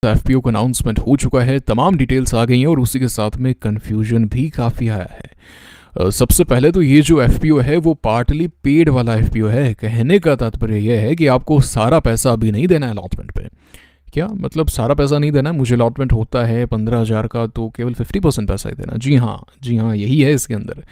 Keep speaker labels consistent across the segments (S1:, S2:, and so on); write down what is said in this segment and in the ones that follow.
S1: FPO का announcement हो चुका है, तमाम डिटेल्स आ गई हैं और उसी के साथ में कन्फ्यूजन भी काफ़ी आया है। सबसे पहले तो ये जो एफपीओ है वो पार्टली पेड वाला एफपीओ है। कहने का तात्पर्य यह है कि आपको सारा पैसा अभी नहीं देना है अलॉटमेंट पे। क्या मतलब सारा पैसा नहीं देना है? मुझे अलॉटमेंट होता है 15,000 का तो केवल 50% पैसा ही देना। जी हाँ, जी हाँ, यही है इसके अंदर।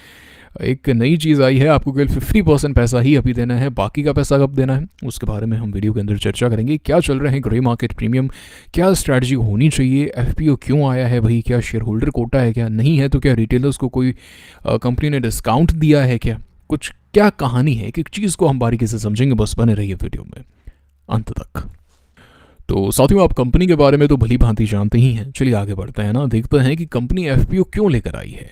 S1: एक नई चीज़ आई है, आपको केवल 50% पैसा ही अभी देना है, बाकी का पैसा कब देना है उसके बारे में हम वीडियो के अंदर चर्चा करेंगे। क्या चल रहे हैं ग्रे मार्केट प्रीमियम, क्या स्ट्रैटेजी होनी चाहिए, एफपीओ क्यों आया है भाई, क्या शेयर होल्डर कोटा है, क्या नहीं है तो क्या रिटेलर्स को कोई कंपनी ने डिस्काउंट दिया है, क्या कुछ क्या कहानी है, कि चीज़ को हम बारीकी से समझेंगे। बस बने रहिए वीडियो में अंत तक। तो साथियों, आप कंपनी के बारे में तो भली भांति जानते ही हैं। चलिए आगे बढ़ते हैं ना, देखते हैं कि कंपनी एफपीओ क्यों लेकर आई है।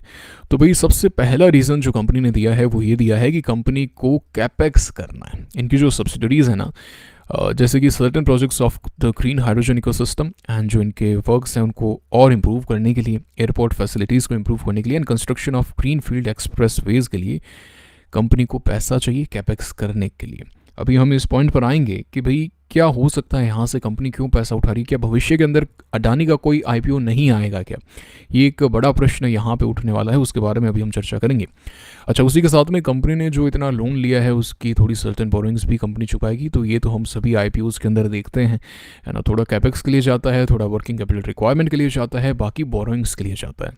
S1: तो भाई सबसे पहला रीज़न जो कंपनी ने दिया है वो ये दिया है कि कंपनी को कैपेक्स करना है। इनकी जो सब्सिडरीज़ है ना, जैसे कि certain projects of the green hydrogen ecosystem and जो इनके वर्क्स हैं उनको और इम्प्रूव करने के लिए, एयरपोर्ट फैसिलिटीज़ को इम्प्रूव करने के लिए and construction of green field expressways के लिए कंपनी को पैसा चाहिए कैपेक्स करने के लिए। अभी हम इस पॉइंट पर आएंगे कि भाई क्या हो सकता है, यहाँ से कंपनी क्यों पैसा उठा रही है, क्या भविष्य के अंदर अडानी का कोई आईपीओ नहीं आएगा क्या? ये एक बड़ा प्रश्न यहाँ पे उठने वाला है, उसके बारे में अभी हम चर्चा करेंगे। अच्छा, उसी के साथ में कंपनी ने जो इतना लोन लिया है उसकी थोड़ी सर्टेन बोरोइंग्स भी कंपनी चुकाएगी। तो ये तो हम सभी आईपीओज़ के अंदर देखते हैं, है ना। थोड़ा कैपेक्स के लिए जाता है, थोड़ा वर्किंग कैपिटल रिक्वायरमेंट के लिए जाता है, बाकी बोरोइंग्स के लिए जाता है।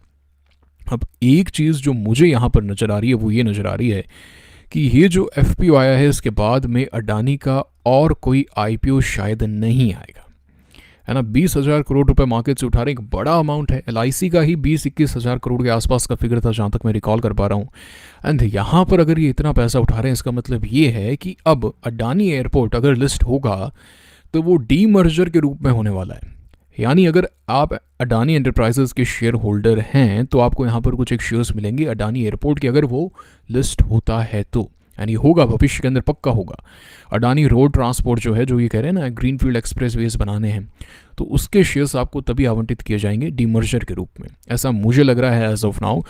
S1: अब एक चीज़ जो मुझे यहाँ पर नज़र आ रही है वो ये नज़र आ रही है कि ये जो एफपीओ आया है इसके बाद में अडानी का और कोई आईपीओ शायद नहीं आएगा, है ना। 20,000 करोड़ रुपए मार्केट से उठा रहे, एक बड़ा अमाउंट है। एलआईसी का ही 20-21 हज़ार करोड़ के आसपास का फिगर था जहाँ तक मैं रिकॉल कर पा रहा हूँ। एंड यहाँ पर अगर ये इतना पैसा उठा रहे हैं इसका मतलब ये है कि अब अडानी एयरपोर्ट अगर लिस्ट होगा तो वो डीमर्जर के रूप में होने वाला है। यानी अगर आप अडानी एंटरप्राइजेस के शेयर होल्डर हैं तो आपको यहाँ पर कुछ एक शेयर्स मिलेंगे अडानी एयरपोर्ट की, अगर वो लिस्ट होता है तो। यानी होगा, भविष्य के अंदर पक्का होगा। अडानी रोड ट्रांसपोर्ट जो है, जो ये कह रहे हैं ना ग्रीनफील्ड एक्सप्रेस वेज बनाने हैं, तो उसके शेयर्स आपको तभी आवंटित किए जाएंगे डीमर्जर के रूप में, ऐसा मुझे लग रहा है एज ऑफ नाउ।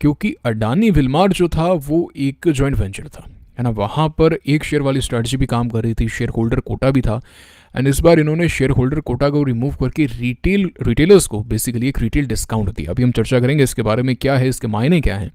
S1: क्योंकि अडानी विलमार जो था वो एक जॉइंट वेंचर था, है ना। वहाँ पर एक शेयर वाली स्ट्रैटेजी भी काम कर रही थी, शेयर होल्डर कोटा भी था। एंड इस बार इन्होंने शेयर होल्डर कोटा को रिमूव करके रिटेलर्स को बेसिकली एक रिटेल डिस्काउंट दिया। अभी हम चर्चा करेंगे इसके बारे में, क्या है इसके मायने क्या हैं।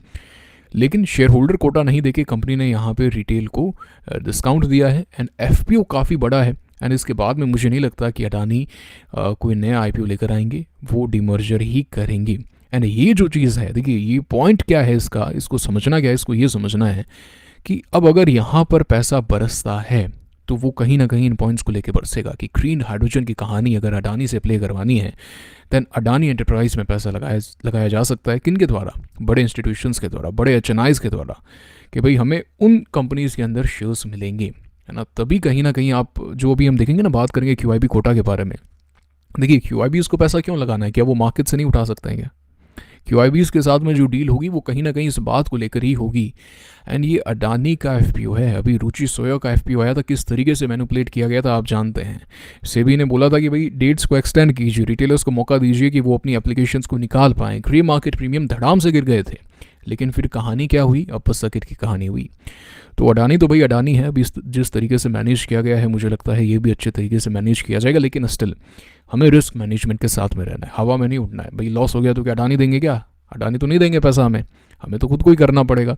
S1: लेकिन शेयर होल्डर कोटा नहीं देके कंपनी ने यहाँ पे रिटेल को डिस्काउंट दिया है। एंड एफपीओ काफ़ी बड़ा है। एंड इसके बाद में मुझे नहीं लगता कि अडानी कोई नया आईपीओ लेकर आएंगे, वो डिमर्जर ही करेंगे। एंड ये जो चीज़ है, देखिए ये पॉइंट क्या है इसका, इसको समझना क्या है, इसको ये समझना है कि अब अगर यहाँ पर पैसा बरसता है तो वो कहीं ना कहीं इन पॉइंट्स को लेकर बरसेगा कि ग्रीन हाइड्रोजन की कहानी अगर अडानी से प्ले करवानी है देन अडानी एंटरप्राइज में पैसा लगाया जा सकता है। किन के द्वारा? बड़े इंस्टीट्यूशंस के द्वारा, बड़े एचएनआईज के द्वारा, कि भाई हमें उन कंपनीज के अंदर शेयर्स मिलेंगे, है ना। तभी कहीं ना कहीं आप जो भी हम देखेंगे ना, बात करेंगे क्यूआईबी कोटा के बारे में। देखिए क्यूआईबी उसको पैसा क्यों लगाना है, क्या वो मार्केट से नहीं उठा सकते हैं क्या? क्यूआईबीज के साथ में जो डील होगी वो कहीं ना कहीं इस बात को लेकर ही होगी। एंड ये अडानी का एफपीओ है। अभी रुचि सोया का एफपीओ आया था, किस तरीके से मैनिपुलेट किया गया था आप जानते हैं। सेबी ने बोला था कि भाई डेट्स को एक्सटेंड कीजिए, रिटेलर्स को मौका दीजिए कि वो अपनी एप्लीकेशंस को निकाल पाएँ। ग्रे मार्केट प्रीमियम धड़ाम से गिर गए थे, लेकिन फिर कहानी क्या हुई, अब सकिट की कहानी हुई। तो अडानी तो भाई अडानी है। अभी जिस तरीके से मैनेज किया गया है मुझे लगता है ये भी अच्छे तरीके से मैनेज किया जाएगा, लेकिन स्टिल हमें रिस्क मैनेजमेंट के साथ में रहना है, हवा में नहीं उठना है। भाई लॉस हो गया तो क्या अडानी देंगे? क्या अडानी तो नहीं देंगे पैसा, हमें तो खुद को ही करना पड़ेगा।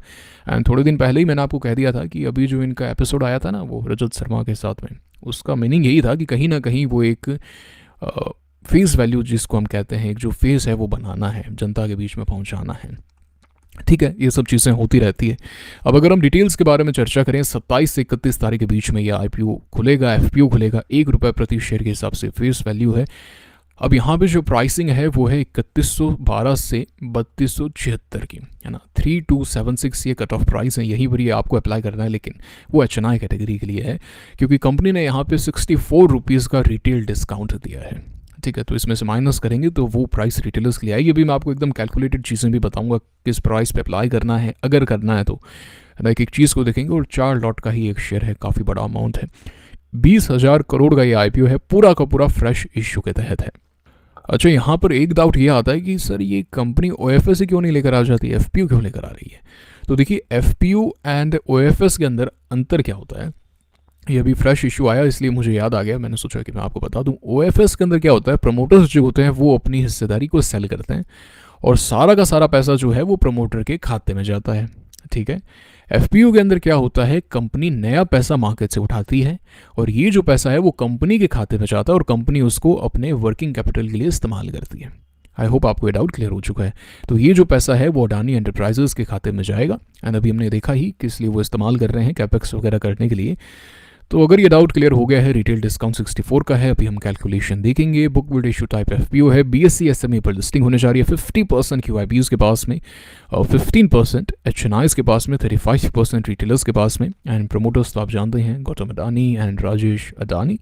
S1: एंड थोड़े दिन पहले ही मैंने आपको कह दिया था कि अभी जो इनका एपिसोड आया था ना वो रजत शर्मा के साथ में, उसका मीनिंग यही था कि कहीं ना कहीं वो एक फेस वैल्यू जिसको हम कहते हैं, एक जो फेस है वो बनाना है, जनता के बीच में पहुंचाना है। ठीक है, ये सब चीज़ें होती रहती है। अब अगर हम डिटेल्स के बारे में चर्चा करें, 27 से 31 तारीख के बीच में ये आईपीओ खुलेगा, एफपीओ खुलेगा। ₹1 प्रति शेयर के हिसाब से फेस वैल्यू है। अब यहाँ पे जो प्राइसिंग है वो है 3112 से 3276 की, है ना। 3276 ये कट ऑफ प्राइस है, यहीं पर ये आपको अप्लाई करना है, लेकिन वो एचएनआई कैटेगरी के लिए है क्योंकि कंपनी ने यहाँ पे 64 रुपीज़ का रिटेल डिस्काउंट दिया है। ठीक है, तो इसमें से माइनस करेंगे तो वो प्राइस रिटेलर्स के लिए आएगी। अभी मैं आपको एकदम कैलकुलेटेड चीज़ें भी बताऊंगा किस प्राइस पे अप्लाई करना है अगर करना है तो। एक एक चीज़ को देखेंगे और 4 लॉट का ही एक शेयर है, काफ़ी बड़ा अमाउंट है। 20,000 करोड़ का ये आईपीओ है, पूरा का पूरा फ्रेश इश्यू के तहत है। अच्छा, यहाँ पर एक डाउट ये आता है कि सर ये कंपनी ओएफएस क्यों नहीं लेकर आ जाती, एफपीओ क्यों लेकर आ रही है? तो देखिए एफपीओ एंड ओएफएस के अंदर अंतर क्या होता है। ये अभी फ्रेश इशू आया इसलिए मुझे याद आ गया, मैंने सोचा कि मैं आपको बता दूं। ओएफएस के अंदर क्या होता है, प्रमोटर्स जो होते हैं वो अपनी हिस्सेदारी को सेल करते हैं और सारा का सारा पैसा जो है वो प्रमोटर के खाते में जाता है, ठीक है। एफपीओ के अंदर क्या होता है, कंपनी नया पैसा मार्केट से उठाती है और ये जो पैसा है वो कंपनी के खाते में जाता है और कंपनी उसको अपने वर्किंग कैपिटल के लिए इस्तेमाल करती है। आई होप आपको ये डाउट क्लियर हो चुका है। तो ये जो पैसा है वो अडानी एंटरप्राइजेस के खाते में जाएगा एंड अभी हमने देखा ही किस लिए वो इस्तेमाल कर रहे हैं, कैपेक्स वगैरह करने के लिए। तो अगर ये डाउट क्लियर हो गया है, रिटेल डिस्काउंट 64 का है, अभी हम कैलकुलेशन देखेंगे। Book build issue type FPO है, बीएससी एसएमई पर लिस्टिंग होने जा रही है 50% क्यूआईपीयूज के पास में और 15% एचएनआईज के पास में, 35% रिटेलर्स के पास में एंड प्रमोटर्स तो आप जानते हैं गौतम अडानी एंड राजेश अडानी।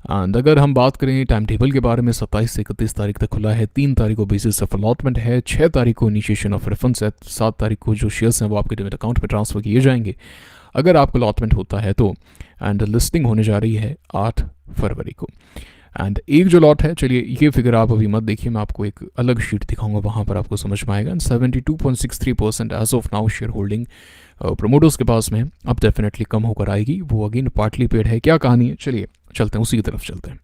S1: एंड अगर हम बात करें टाइम टेबल के बारे में, 27 से 31 तारीख तक खुला है, 3 तारीख को बेसिस ऑफ अलॉटमेंट है, 6 तारीख को इनिशिएशन ऑफ रेफरेंस है, 7 तारीख को जो शेयर्स हैं वो आपके डिमेट अकाउंट में ट्रांसफर किए जाएंगे अगर आपको अलॉटमेंट होता है तो। एंड लिस्टिंग होने जा रही है 8 फरवरी को। एंड एक जो लॉट है, चलिए ये फिगर आप अभी मत देखिए, मैं आपको एक अलग शीट दिखाऊंगा, वहाँ पर आपको समझ में आएगा। 72.63% as of now shareholding promoters के पास में, अब डेफिनेटली कम होकर आएगी। वो अगेन पार्टली पेड है, क्या कहानी है, चलिए चलते हैं उसी की तरफ चलते हैं।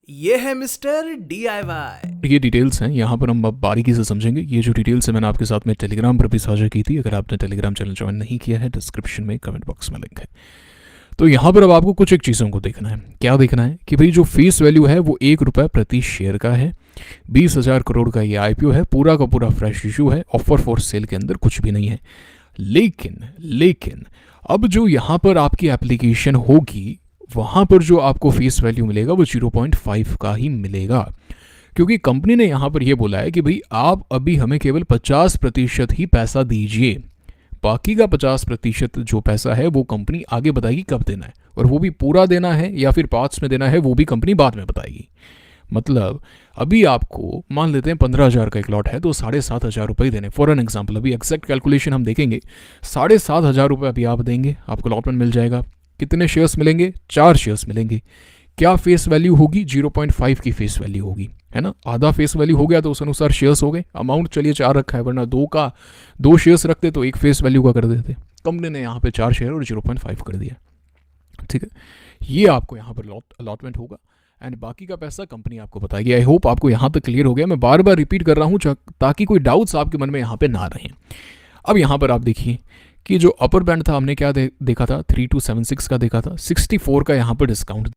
S2: ये है मिस्टर DIY।
S1: ये डिटेल्स हैं, यहाँ पर हम अब बारीकी से समझेंगे। ये जो डिटेल्स है मैंने आपके साथ में टेलीग्राम पर भी साझा की थी, अगर आपने टेलीग्राम चैनल ज्वाइन नहीं किया है डिस्क्रिप्शन में कमेंट बॉक्स में लिंक है। तो यहाँ पर अब आपको कुछ एक चीज़ों को देखना है। क्या देखना है कि भाई जो फेस वैल्यू है वो ₹1 प्रति शेयर का है, 20,000 करोड़ का ये आईपीओ है, पूरा का पूरा फ्रेश इशू है, ऑफर फॉर सेल के अंदर कुछ भी नहीं है। लेकिन अब जो यहाँ पर आपकी एप्लीकेशन होगी वहाँ पर जो आपको फेस वैल्यू मिलेगा वो 0.5 का ही मिलेगा, क्योंकि कंपनी ने यहाँ पर यह बोला है कि भाई आप अभी हमें केवल 50% ही पैसा दीजिए, बाकी का 50% जो पैसा है वो कंपनी आगे बताएगी कब देना है, और वो भी पूरा देना है या फिर पार्ट्स में देना है वो भी कंपनी बाद में बताएगी। मतलब अभी आपको मान लेते हैं 15,000 का एक लॉट है तो 7,500 रुपये देने, फॉर एन एग्जाम्पल, अभी एक्जैक्ट कैलकुलेशन हम देखेंगे। 7,500 रुपये अभी आप देंगे, आपको लॉटमेंट मिल जाएगा। कितने शेयर्स मिलेंगे? 4 शेयर्स मिलेंगे। क्या फेस वैल्यू होगी? 0.5 की फेस वैल्यू होगी, है ना। आधा फेस वैल्यू हो गया तो उस अनुसार शेयर्स हो गए। अमाउंट चलिए 4 रखा है, वरना 2 शेयर्स रखते तो एक फेस वैल्यू का कर देते। कंपनी ने यहाँ पे 4 शेयर और 0.5 कर दिया, ठीक है। ये आपको यहाँ पर अलॉटमेंट होगा एंड बाकी का पैसा कंपनी आपको बताएगी। आई होप आपको यहाँ तक क्लियर हो गया। मैं बार बार रिपीट कर रहा हूँ ताकि कोई डाउट्स आपके मन में यहाँ पे ना रहें। अब यहाँ पर आप देखिए कि जो अपर बैंड था हमने क्या देखा था, 3276 का देखा था, 64 का यहाँ पर डिस्काउंट